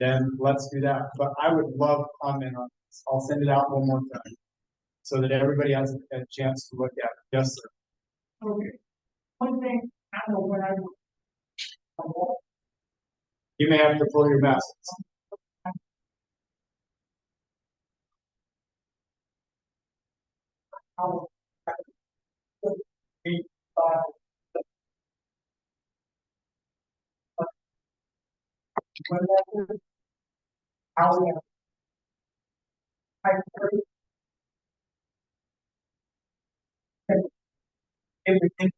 then let's do that. But I would love comment on this. I'll send it out one more time so that everybody has a chance to look at it. Yes, sir. Okay. One thing I know when I You may have to pull your masks. everything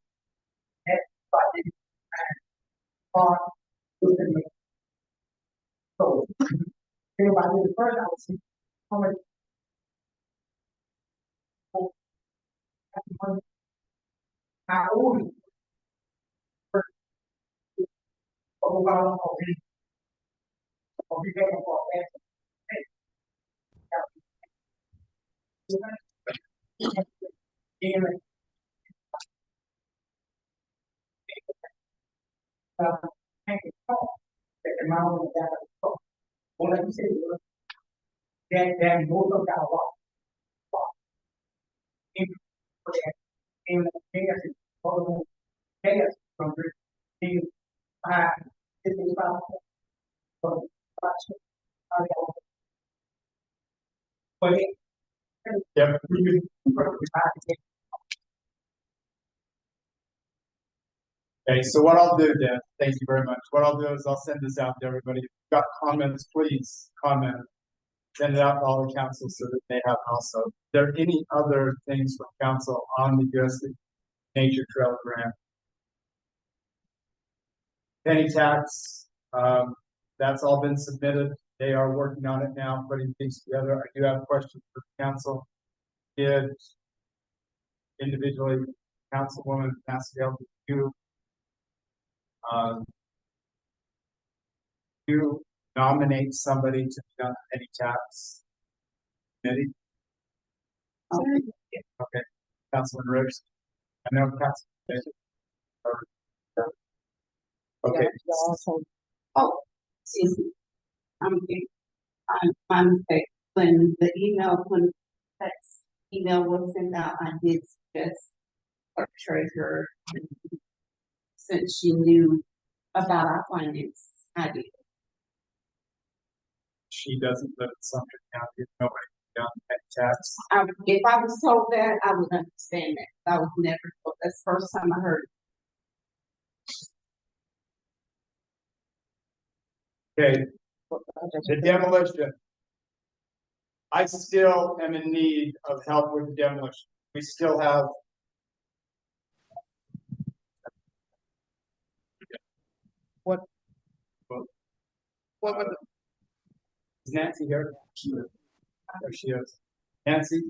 so everybody the first I was how much how old dan most of our work in from Yep. Okay, so what I'll do then, thank you very much. What I'll do is I'll send this out to everybody. If you've got comments, please comment. Send it out to all the council so that they have also. Are there any other things from council on the U.S. Nature Trail grant? Penny tax, that's all been submitted. They are working on it now, putting things together. I do have questions for the council. Did individually, Councilwoman Massingill, you nominate somebody to be on any tax committee? Okay, Councilman Rose. I know Councilman. Okay. Oh, excuse me. My mistake. When the text email was sent out, I did suggest our treasurer, since she knew about our finance. I did. She doesn't live in Sumter County. Nobody can pay tax. If I was told that, I would understand that. I was never told. That's the first time I heard it. Okay, the demolition. I still am in need of help with the demolition. We still have. What was it? Is Nancy here? There she is. Nancy,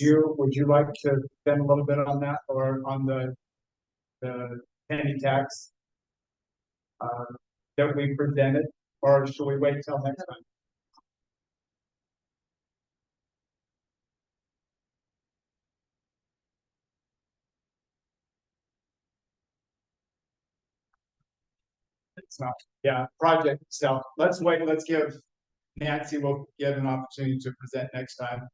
would you like to spend a little bit on that, or on the penny tax that we presented, or should we wait till next time? It's not, yeah, project itself. Let's wait, let's give Nancy, will get an opportunity to present next time.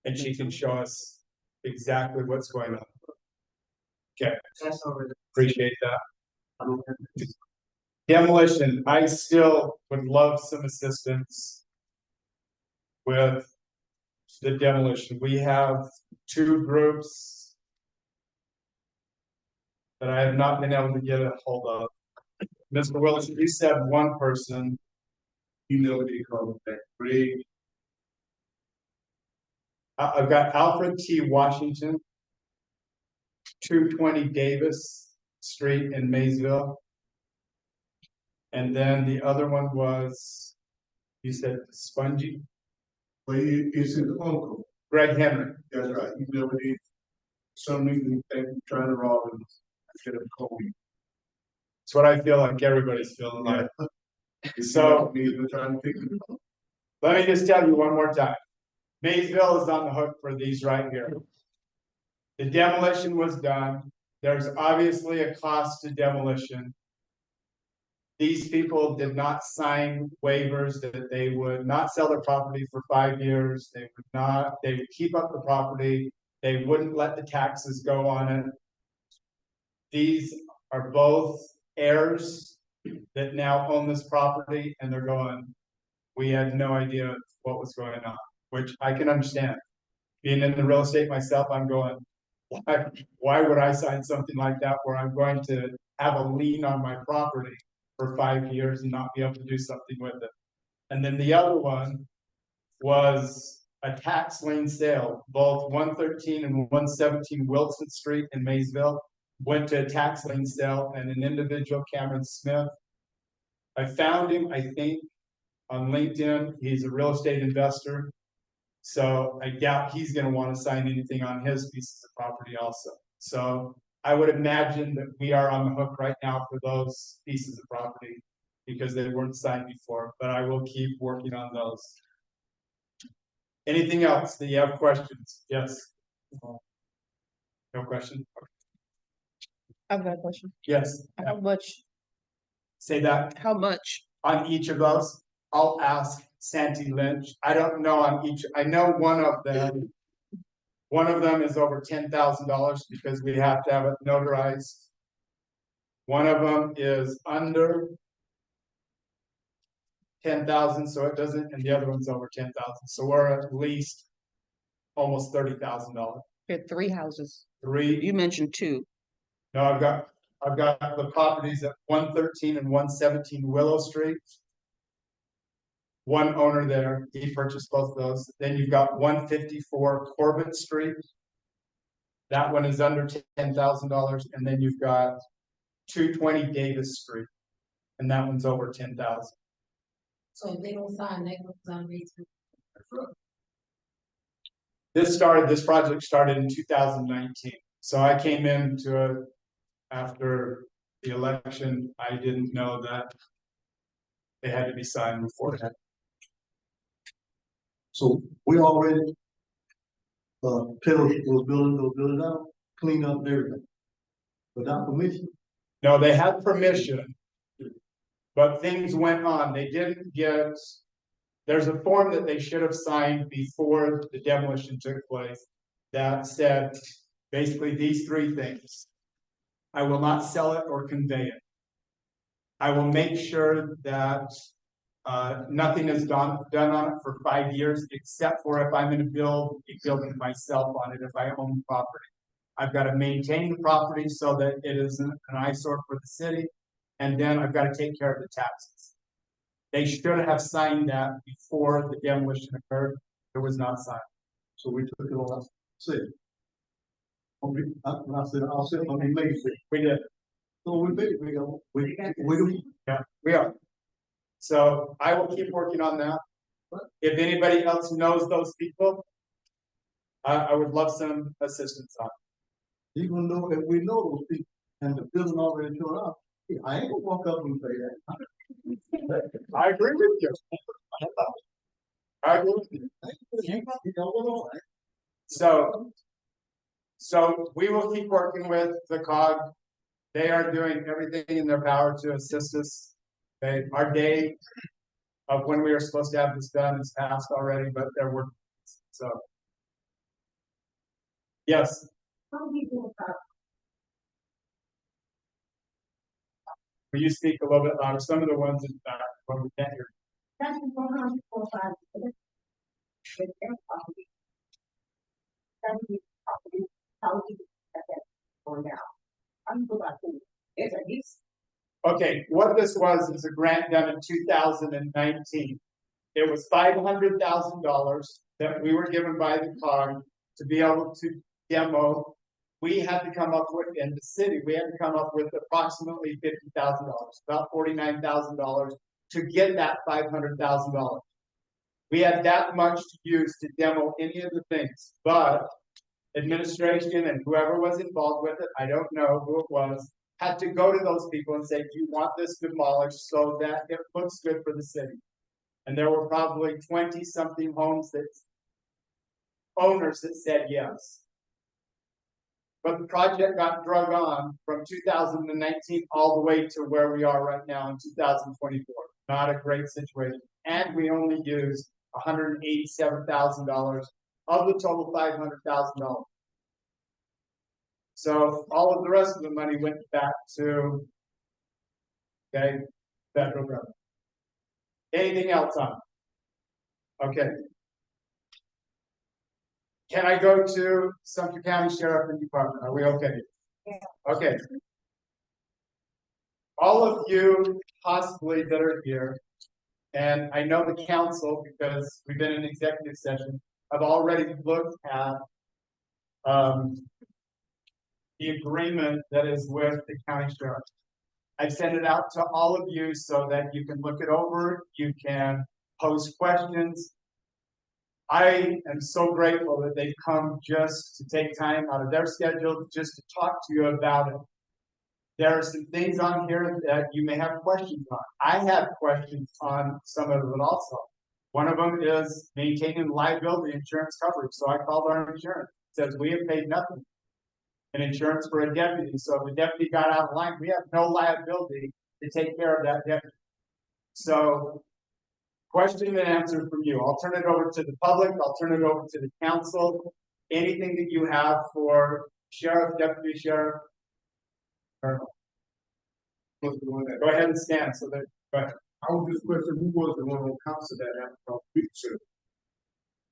And she can show us exactly what's going on. Okay, appreciate that. Demolition, I still would love some assistance with the demolition. We have two groups that I have not been able to get a hold of. Mr. Willis, you said one person. You know what you call that grade. I've got Alfred T. Washington, 220 Davis Street in Mayesville. And then the other one was, you said Spongy? Well, it's his uncle. Greg Henry. That's right. He's never did. Some reason they trying to rob him. I should have called him. It's what I feel like everybody's feeling like. So, let me just tell you one more time. Mayesville is on the hook for these right here. The demolition was done. There's obviously a cost to demolition. these people did not sign waivers that they would not sell their property for 5 years. They would keep up the property. They wouldn't let the taxes go on it. These are both heirs that now own this property, and they're going, we had no idea what was going on, which I can understand. Being in the real estate myself, I'm going, why would I sign something like that where I'm going to have a lien on my property for 5 years and not be able to do something with it? And then the other one was a tax lien sale. Both 113 and 117 Wilson Street in Mayesville went to a tax lien sale, and an individual, Cameron Smith, I found him, I think, on LinkedIn. He's a real estate investor. So I doubt he's gonna wanna sign anything on his pieces of property also. So I would imagine that we are on the hook right now for those pieces of property because they weren't signed before, but I will keep working on those. Anything else that you have questions? Yes? No question? I've got a question. Yes, How much, say that how much? on each of those. I'll ask Santi Lynch. I don't know on each, I know one of them. One of them is over $10,000 because we have to have it notarized. One of them is under 10,000, so it doesn't, and the other one's over 10,000. So we're at least almost $30,000. You had 3 houses. 3. You mentioned 2. No, I've got the properties at 113 and 117 Willow Street. One owner there, he purchased both of those. Then you've got 154 Corbett Street. That one is under $10,000, and then you've got 220 Davis Street, and that one's over 10,000. So if they don't sign, they don't sign these. This project started in 2019. So I came into it after the election. I didn't know that they had to be signed beforehand. So we already, those buildings out, clean up everything. Without permission, No, they had permission, but things went on. They didn't get, there's a form that they should have signed before the demolition took place that said basically these 3 things. I will not sell it or convey it. I will make sure that nothing is done on it for 5 years, except for if I'm gonna build a building myself on it, if I own the property. I've got to maintain the property so that it isn't an eyesore for the city, and then I've got to take care of the taxes. They should have signed that before the demolition occurred. It was not signed. so we took it on, said. When I said, I'll sit on the Mayesville. We did. So we did, we go, we, Yeah, we are. So I will keep working on that. If anybody else knows those people, I would love some assistance on it. even though if we know those people and the building already showed up, I ain't gonna walk up and say that. I agree with you. I agree with you. You know, So we will keep working with the COG. They are doing everything in their power to assist us. Our day of when we are supposed to have this done is passed already, but they're working. So. Yes, How do you do about will you speak a little bit louder? Some of the ones in the back, when we can't hear. that's 145? With their property. That's the property, how do you get that going out? I'm good about it. It's a lease. Okay, what this was is a grant done in 2019. It was $500,000 that we were given by the COG to be able to demo. We had to come up with, in the city, we had to come up with approximately $50,000, about $49,000 to get that $500,000. We had that much to use to demo any of the things, but administration and whoever was involved with it, I don't know who it was, had to go to those people and say, do you want this demolished so that it looks good for the city? And there were probably 20-something homes that owners that said yes. But the project got drug on from 2019 all the way to where we are right now in 2024. Not a great situation. And we only used $187,000 of the total $500,000. So all of the rest of the money went back to, okay, federal government. Anything else on it? Okay. Can I go to Sumter County Sheriff and Department? Are we okay? Yeah. Okay. All of you possibly that are here, and I know the council because we've been in executive session, have already looked at the agreement that is with the county sheriff. I've sent it out to all of you so that you can look it over, you can pose questions. I am so grateful that they've come just to take time out of their schedule just to talk to you about it. There are some things on here that you may have questions on. I have questions on some of it also. One of them is maintaining liability insurance coverage. So I called our insurance. It says we have paid nothing in insurance for a deputy. So if the deputy got out of line, we have no liability to take care of that deputy. So question and answer from you. I'll turn it over to the public. I'll turn it over to the council. Anything that you have for sheriff, deputy sheriff. Colonel. Go ahead and stand so that, go ahead. I was just questioning who was the one on council that had a picture.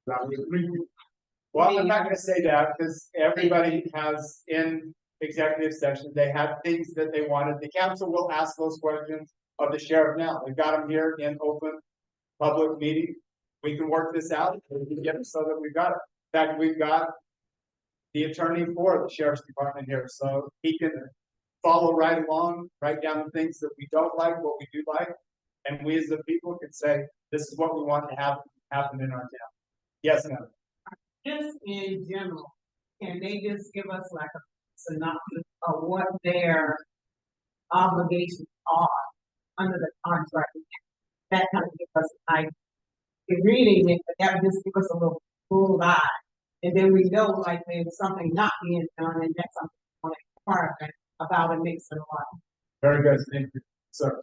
That was me. Well, I'm not gonna say that because everybody has in executive session, they had things that they wanted. The council will ask those questions of the sheriff now. They've got them here in open public meeting. We can work this out. We can get it so that we've got it. In fact, we've got the attorney for the sheriff's department here, so he can follow right along, write down the things that we don't like, what we do like, and we as the people can say, this is what we want to have happen in our town. Yes, ma'am. Just in general, can they just give us like a synopsis of what their obligations are under the contract? That kind of give us an idea. If reading it, but that would just give us a little full eye. And then we know like there's something not being done and that's something on the department about it makes it a lot. Very good. Thank you, sir.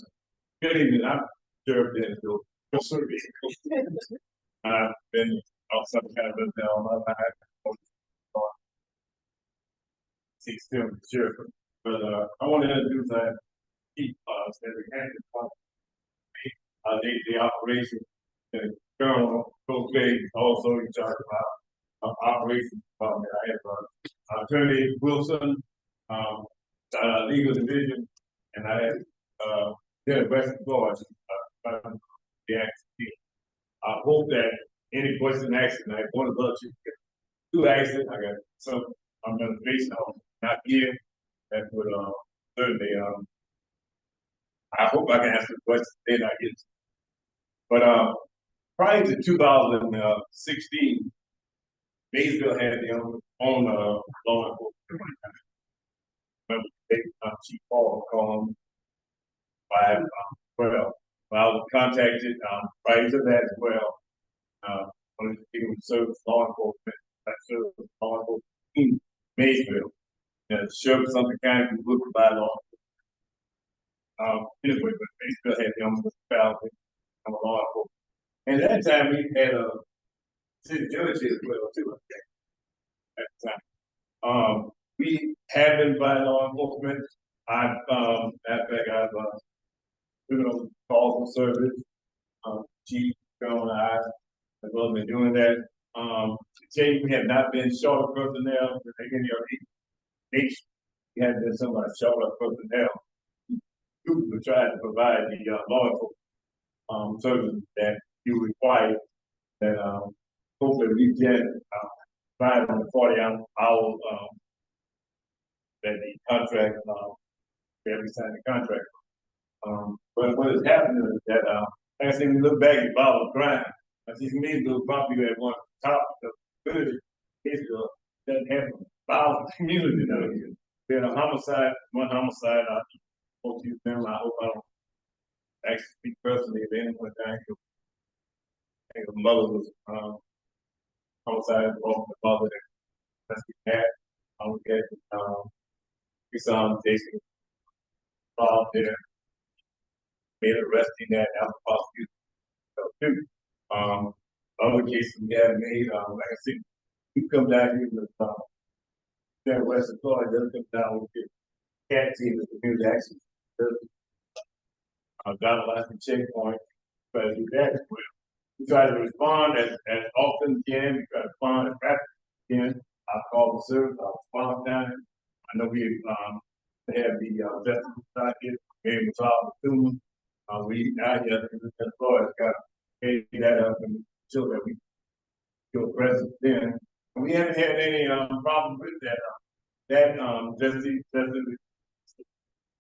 Good evening, I'm Sheriff Benjamin. I've been on some kind of a down my life. He's still the sheriff, but I want to introduce that chief that we had the operation. And Colonel Coach also in charge of operations department. I have Attorney Wilson, legal division, and I have Western Florida, the action. I hope that any question asked tonight, one of us two asked, I got some I'm gonna face on not here. That would certainly I hope I can answer the question then I get. But prior to 2016, Mayesville had their own law enforcement. Chief Paul called 512. Well, I was contacted prior to that as well. One of the people who serves law enforcement, that serves law enforcement in Mayesville. And the sheriff of Sumter County would provide law enforcement. Anyway, but Mayesville had their own municipality and law enforcement. And at that time, we had a city judge as well, too. At the time. We have been by law enforcement. I've, criminal calls and service, Chief, Colonel, and I have well been doing that. To tell you, we have not been short of personnel for any of the nation. We haven't been somebody short of personnel. We try to provide the law enforcement services that you require that hopefully we can provide on the 40 hours that the contract that we signed the contract. But what has happened is that like I said, we look back at violent crime. I see Massingill probably at one top of the good that have a violent community down here. We had a homicide, one homicide. I hope you remember. I hope I don't actually speak personally if anyone down here. I think the mother was homicide involved the mother that's the cat. We saw him taking off there, made arresting that alcohol use too. Other cases we have made, like I said, you come down here with, that Western Florida, doesn't come down with your cat team, the community action. Got a lot of checkpoint, but do that as well. We try to respond as often as can, we try to respond as fast as we can. I call the service, I respond time. I know we, have the, veterans out here, maybe we talk to them. We, out here, the Florida, got to pay that up and show that we feel present then. And we haven't had any, problem with that, just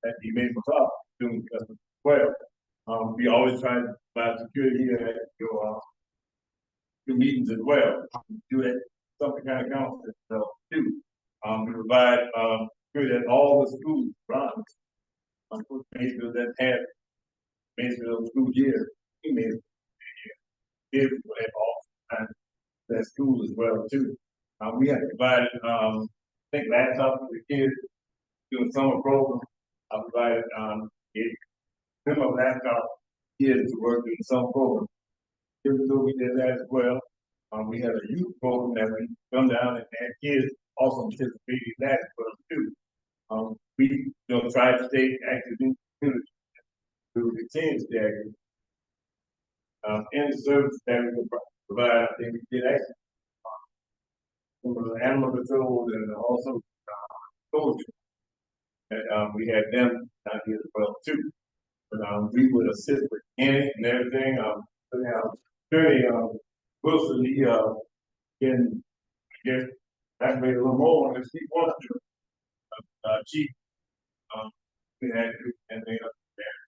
that he made for us doing as well. We always try to provide security at your meetings as well. Do that something kind of council too. We provide security at all the schools around. Mayesville that have Mayesville school year, Mayesville year, have all kinds that school as well too. We have provided I think laptops for the kids doing summer program. I provided them a laptop kids to work in some program. Even though we did that as well. We had a youth program that we come down and had kids also participate in that as well too. We try to stay active in the community to continue to stay active. And the service that we provide, I think we did actually. Animal control and also soldiers. And we had them down here as well too. But we would assist with any and everything. Attorney Wilson, he can I guess activate a little more if he wants to. Chief, we had and they up there.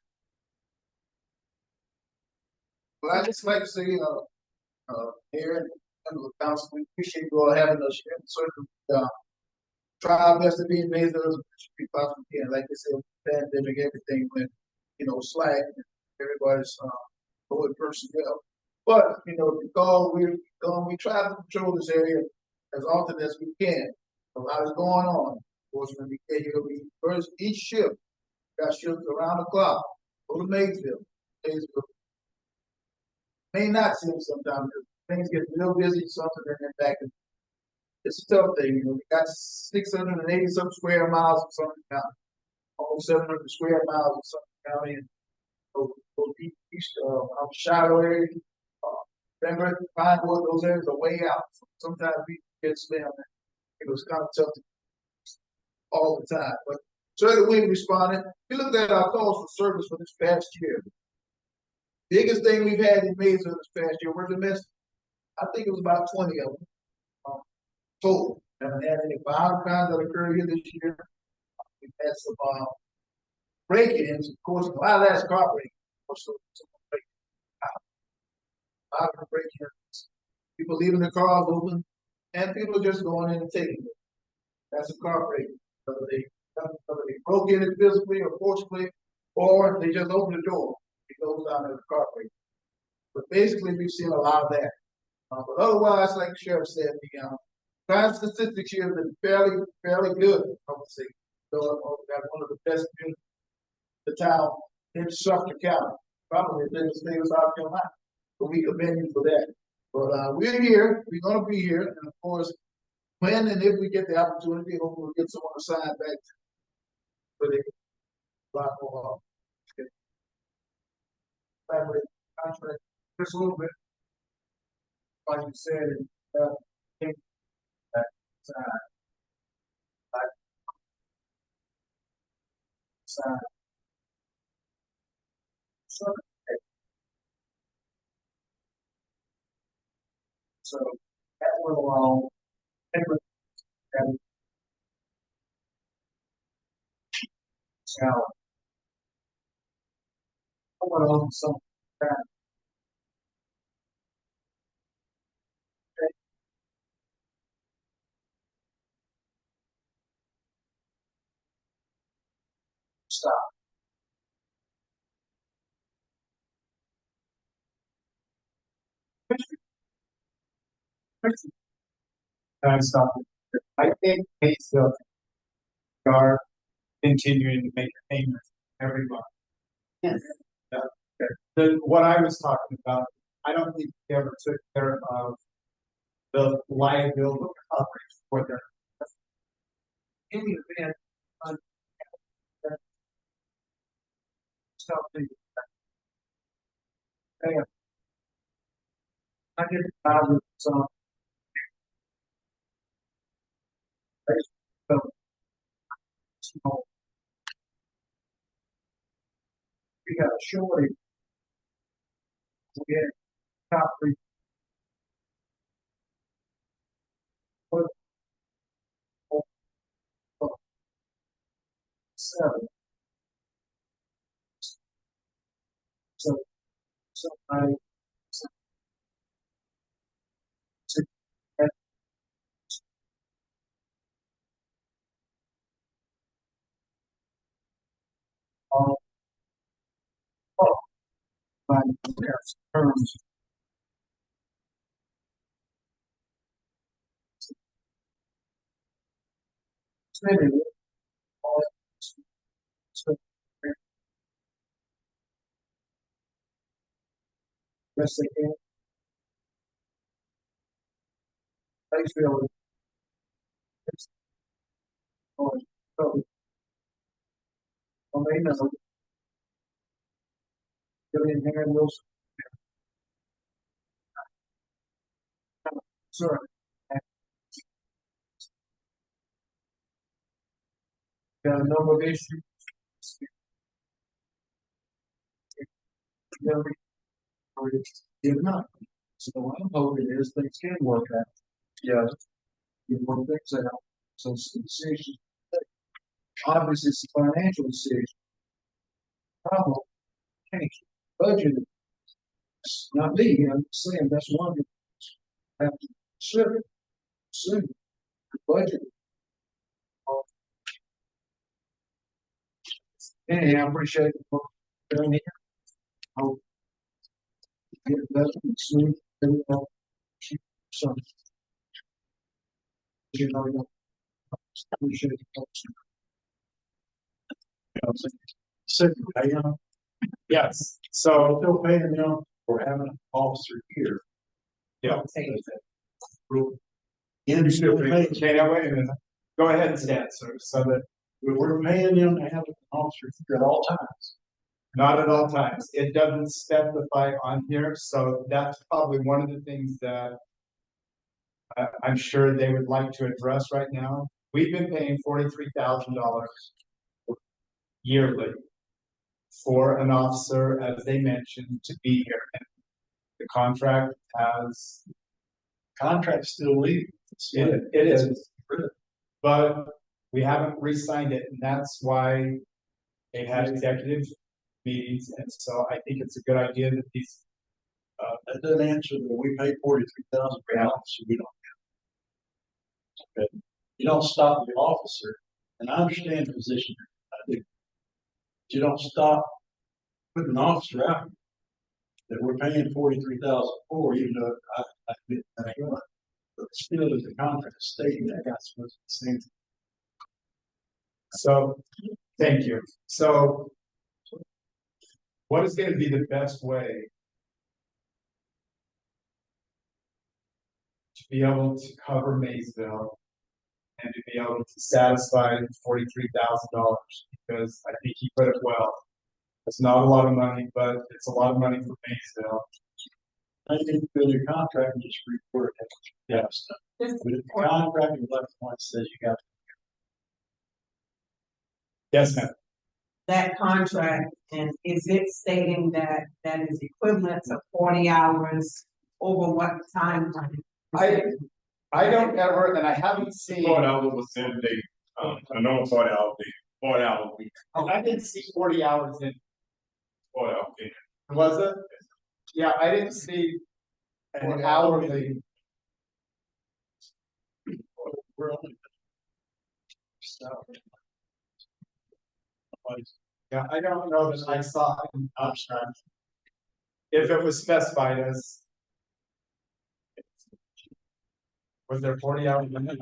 Well, I just like to say, Mayor and members of the council, we appreciate you all having us here. Certainly, try our best to be in Mayesville as much as we possibly can. Like I said, pandemic, everything went, slack. Everybody's forward personnel. But because we try to control this area as often as we can. A lot is going on. Of course, when we get here, we first each shift got shifts around the clock. Go to Mayesville. May not see them sometimes. Things get real busy, something and then back. It's a tough thing, we got 680 some square miles of Sumter County, almost 700 square miles of Sumter County, and east Shiloh area, Denver, Pinewood, those areas are way out. So sometimes we get slammed. It was kind of tough to all the time, but certainly we responded. We looked at our calls for service for this past year. Biggest thing we've had in Mayesville this past year were domestic. I think it was about 20 of them total. Haven't had any violent crimes that occurred here this year. We've had some break-ins, of course. A lot of that's car break. Also, a lot of break-ins. People leaving their cars open, and people just going in and taking it. That's a car break. Whether they broke in it physically or forcibly, or they just open the door. It goes down to the car break. But basically, we've seen a lot of that. But otherwise, like the sheriff said, the crime statistics here have been fairly good, I would say. So we got one of the best in the town in Suffolk County, probably the biggest state of South Carolina. But we commend you for that. But we're here, we're gonna be here, and of course, when and if we get the opportunity, hopefully we'll get someone assigned back for the block more. Contract just a little bit. Like you said, think that so that went along. And now I went on some that. Stop. Time stop. I think Mayesville are continuing to make payments every month. Yes. What I was talking about, I don't think they ever took care of the liability coverage for their. In the event. Something. I get some. We got a shortage. We had top three. Seven. So I. By terms. Yes, they can. Mayesville. Well, they know. Billion Henry Wilson. Sorry. Got a number of issues. Did not. So what I'm hoping is things can work out. Yeah. You work things out. So it's a decision. Obviously, it's a financial decision. Problem. Change. Budget. It's not me. I'm saying that's one of the have to consider. Soon. Budget. Hey, I appreciate it. Doing here. Hope get better and smooth. Some. You know, appreciate it. Yes, so still paying them for having an officer here. Yeah. Okay, now wait a minute. Go ahead and stand, sir, so that we're paying them to have an officer here at all times. Not at all times. It doesn't specify on here, so that's probably one of the things that I'm sure they would like to address right now. We've been paying $43,000 yearly for an officer, as they mentioned, to be here. And the contract has. Contract still legal. It is. But we haven't re-signed it, and that's why they've had executive meetings, and so I think it's a good idea that these. That doesn't answer that we pay $43,000 per officer. We don't. Okay. You don't stop the officer, and I understand the position. I do. You don't stop putting an officer out that we're paying $43,000 for, even though I admit that ain't right. But still, there's a contract stating that that's supposed to be the same. So, thank you. So, what is going to be the best way to be able to cover Mayesville and to be able to satisfy $43,000? Because I think he put it well. It's not a lot of money, but it's a lot of money for Mayesville. I think build your contract and just report it. Yes. But if the contract is left one says you got. Yes, ma'am. That contract, and is it stating that that is equivalent to 40 hours over what time frame? I don't ever, and I haven't seen. 40 hours was in a normal 40 hour week. 40 hour week. I didn't see 40 hours in. 40 hour week. Was it? Yeah, I didn't see an hourly. We're only. Yeah, I don't know that I saw it in abstract. If it was specified as. Was there 40 hours? limit?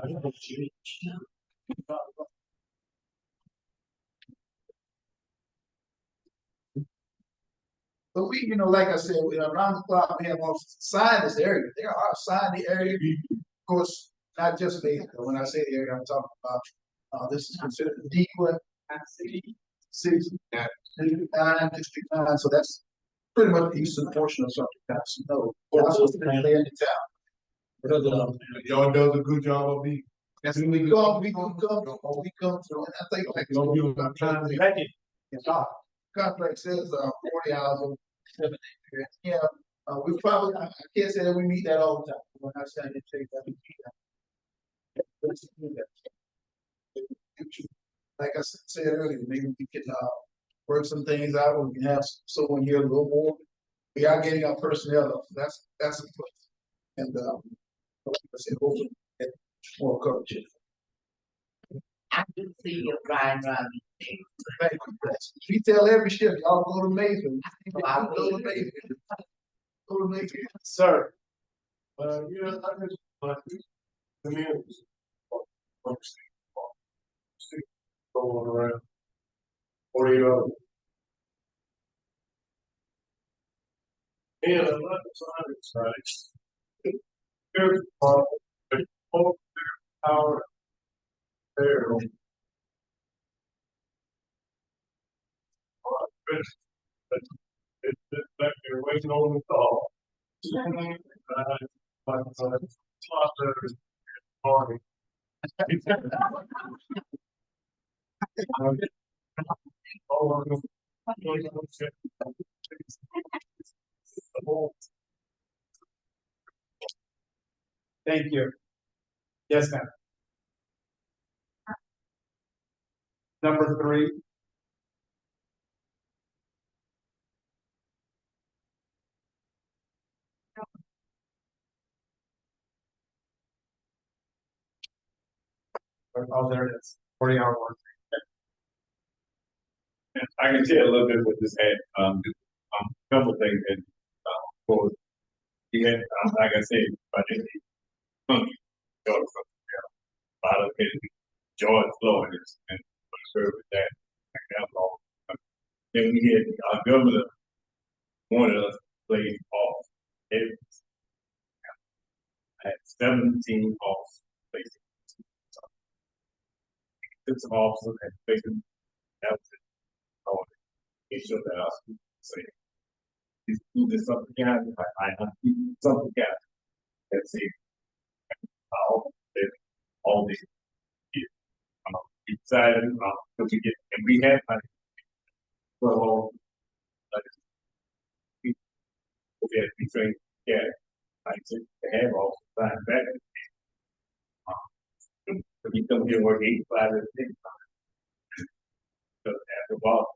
But we, you know, like I said, we around the clock, we have all sign this area. There are sign the area. Of course, not just Mayesville. When I say the area, I'm talking about, this is considered the deep one. City, District 9, so that's pretty much the eastern portion of Suffolk County. No, also in the town. But, Y'all does a good job of being. as we come through, and I think like. Don't give them time. Ready. Contract says, 40 hours of 7 days. Yeah, we probably, I can't say that we meet that all the time. When I say it takes that we meet that. Let's do that. Like I said earlier, maybe we can, work some things out, or we can have someone here a little more. We are getting our personnel up, so that's a plus. And, like I said, hopefully, get more coverage. I do see you driving around. Thank you. We tell every shift, y'all go to Mayesville. Go to Mayesville. Go to Mayesville. Sir, You know, I just, the meals. Going around. 48 hours. And I'm not excited. There's power. There. It's back there waiting on the call. thank you. Yes, ma'am. Number 3. Oh, there it is. 40-hour work. And I can tell a little bit what this had, couple things that, for, he had, like I said, I didn't, George, a lot of it, George Floyd, and serve with that, like that law. Then we had, our governor wanted us to play off. I had 17 off places. Took some officers and fixed them. That was it. Oh, he showed that us. Say, he's do this something county. I something county. Let's see. All these. We decided, because we get, and we had money. So, we had to be trained. Yeah, I said, they have all the time back. But you come here and work 85 at the same time. So after a while,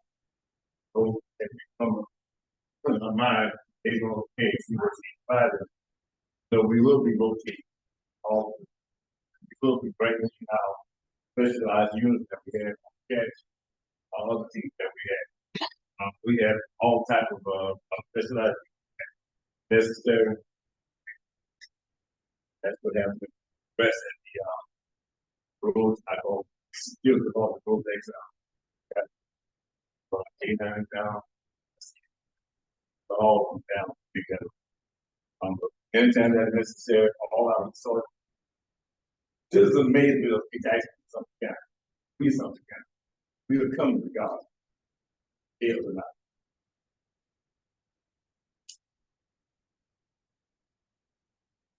so if you come put in my mind, they go, okay, if you work 85, so we will be rotating all, we will be breaking out specialized units that we have, catch, all other teams that we have all type of specialized necessary. That's what happens with the rest of the rules. I go still the ball go next out. From 89 down, all of them down because anytime that's necessary, all our resources. This is amazing. It's actually something kind. We something kind. We will come to God. It or not.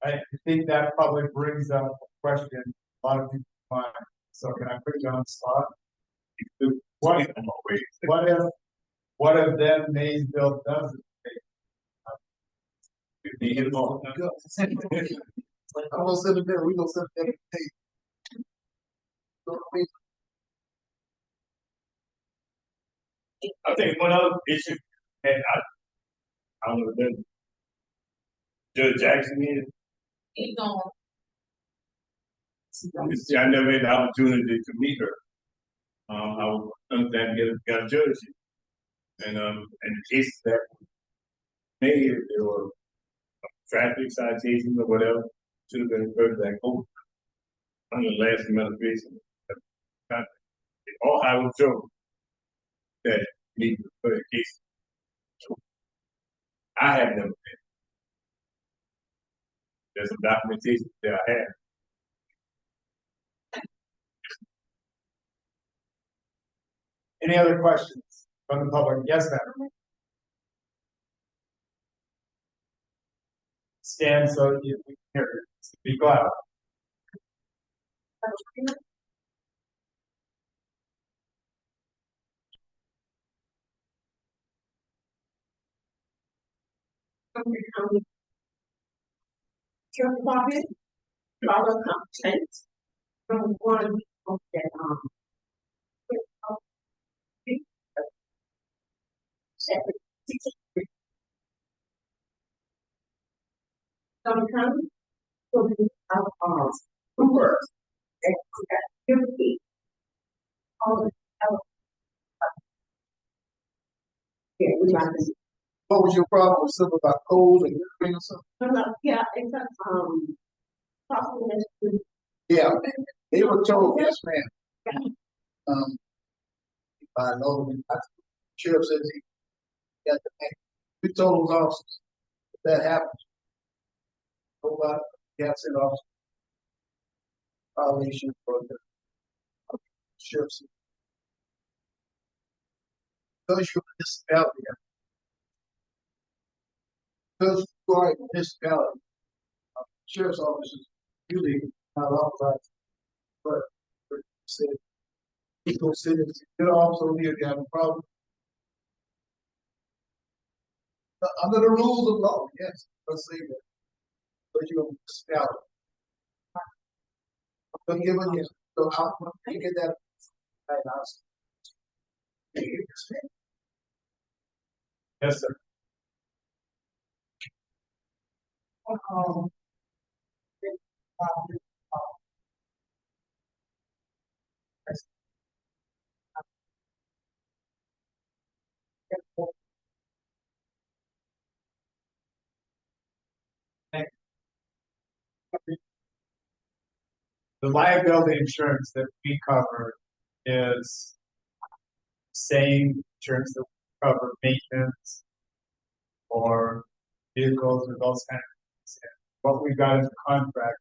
I think that probably brings up a question a lot of people find. So can I put you on the spot? What if then Mayesville doesn't? I'm gonna send it there. We gonna send it there. I think one other issue, and I don't know if Judge Jackson is. He's on. See, I never had the opportunity to meet her. I was understand got a judge. And the cases that made there were traffic citations or whatever. should have been further back over. On the last administration. All I would show that need to put a case. I have never been. There's some documentation that I have. Any other questions from the public? Yes, ma'am. Stand so you can hear it. Speak loud. Your profit, dollar content from one of that, sometimes, so we have, words, and activity. All the, yeah, we like to. What was your problem with something about codes and everything or something? Yeah, it's a, possibly. Yeah, they were told, yes, ma'am. I know, sheriff says he got the name. We told those officers, if that happens, nobody, gas in officer. Violation for the sheriff said. Because you're a municipality. Because you are a municipality, sheriff's officers usually not authorized, but said, equal citizens, you also here to have a problem. Under the rules of law, yes, let's say that. But you're a municipality. I'm gonna give it here, so I'm gonna get that. Right now. Yes, sir. The liability insurance that we cover is same insurance that we cover maintenance or vehicles or those kind of things. What we've got is a contract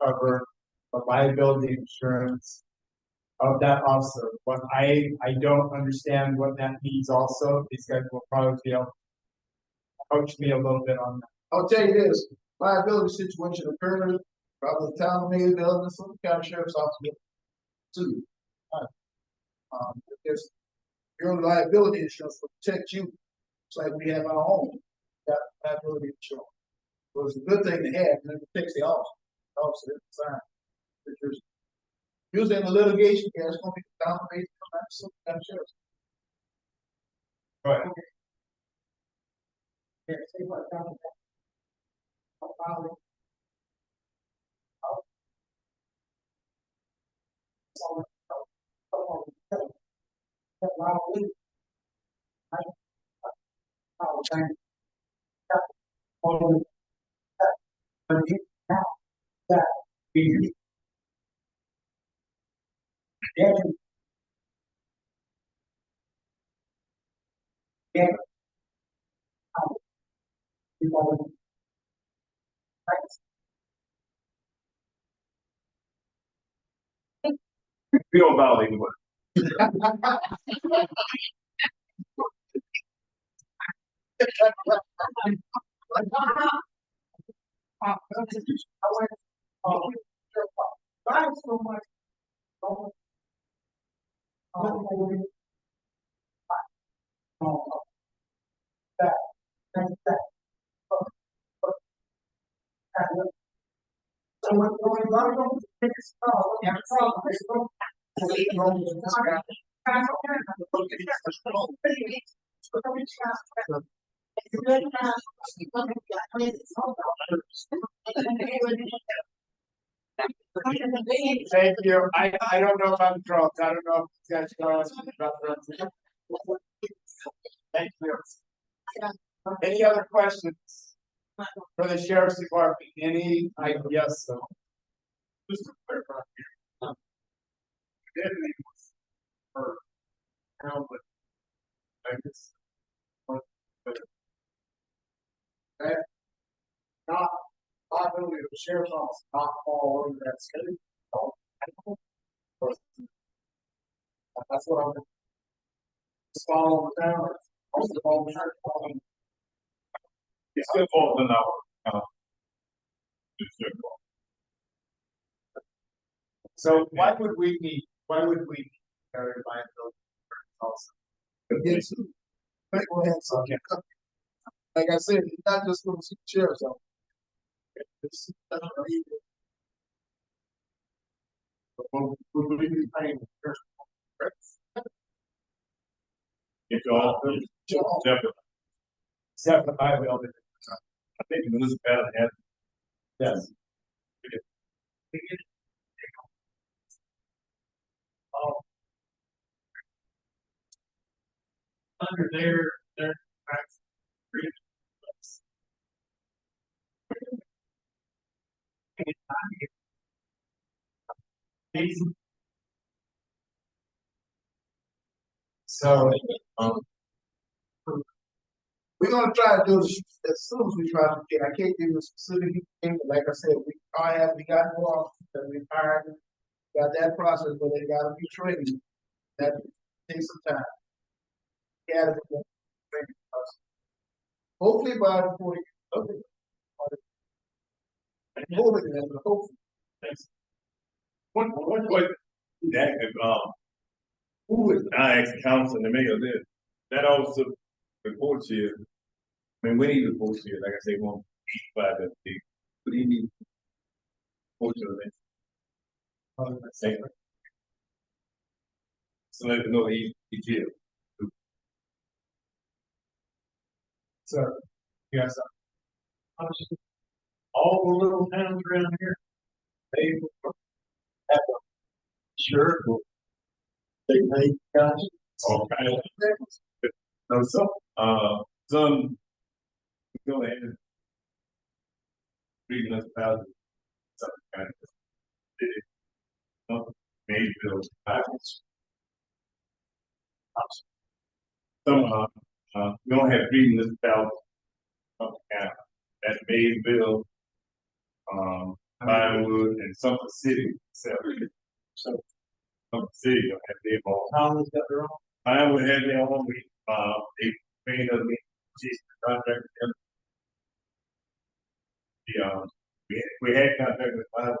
to cover the liability insurance of that officer. What I don't understand what that means also. These guys will probably be able to coach me a little bit on that. I'll tell you this, liability situation occurred, probably the town of Mayesville and some county sheriff's office too. Because your liability insurance will protect you, it's like we have our own, that liability insurance. So it's a good thing to have, and it protects the officer at the time. Because usually in the litigation, yeah, it's gonna be the town of Mayesville and some county sheriff's. Right. Yeah, say what, about that. About We don't violate anyone. so much. Thank you. I don't know about the drugs. I don't know if you guys know about drugs. Thank you. Any other questions? For the sheriff's department, any, yes, so. Just to clarify here. Definitely was her town, but I guess. But that not liability of the sheriff's office not fall under that schedule. That's what I'm. Just follow the town. Also follow the sheriff. It's still falls in our. So why would we need, everybody also? Yes. People have some, like I said, it's not just gonna see the sheriff's office. It's, We'll be paying the first. It's all. Separate. Except I will, I think the municipality has. yes. Under their. So, we're gonna try to do this as soon as we try to get, I can't give you a specific thing, but like I said, we got more officers that we hired. Got that process, but they gotta be trained. That takes some time. Yeah. Training process. Hopefully by before, okay. I'm hoping that, but hopefully. One question, that, who is, I asked council and the mayor this, that also reports here. I mean, when he reports here, like I say, 185 that big, what do you need? Report to the so let them know he's here. so, yes, All the little towns around here, they have a sure. They make guys. All kind of things. No, some go ahead and reading us about some kind of Mayesville package. Some we don't have reading this about at Mayesville, Vinewood, and Sumter City. So Sumter City don't have their own. Holland's got their own. Vinewood had their own. They made us contract with them. We had contact with Vinewood.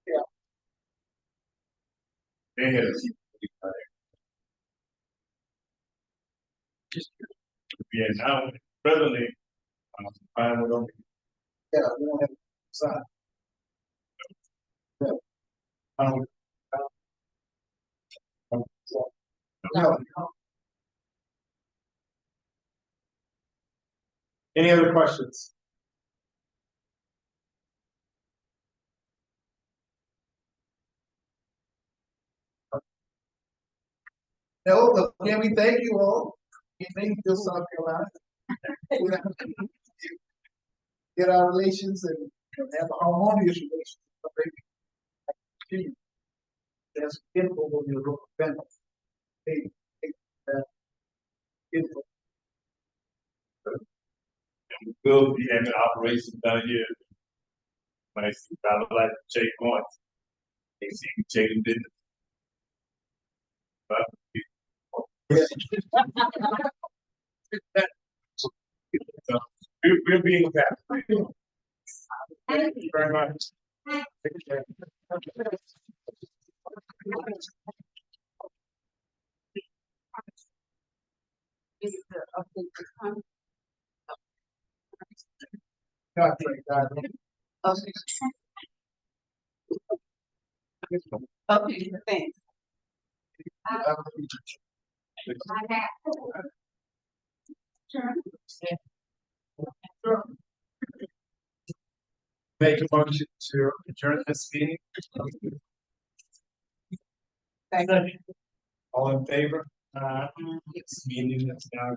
Yeah. They had a yeah, now presently, Vinewood only. Yeah, we don't have sign. No. any other questions? No, but can we thank you all? We thank you, South Carolina. Get our relations and have a harmonious relations. That's info when you look at them. Info. We'll be having operations down here. When I see I like to check points. They see you checking business. But so, we'll be in touch. Thank you very much. Is the update to come? Okay, thanks. Make a motion to adjourn this meeting. All in favor? This meeting is now.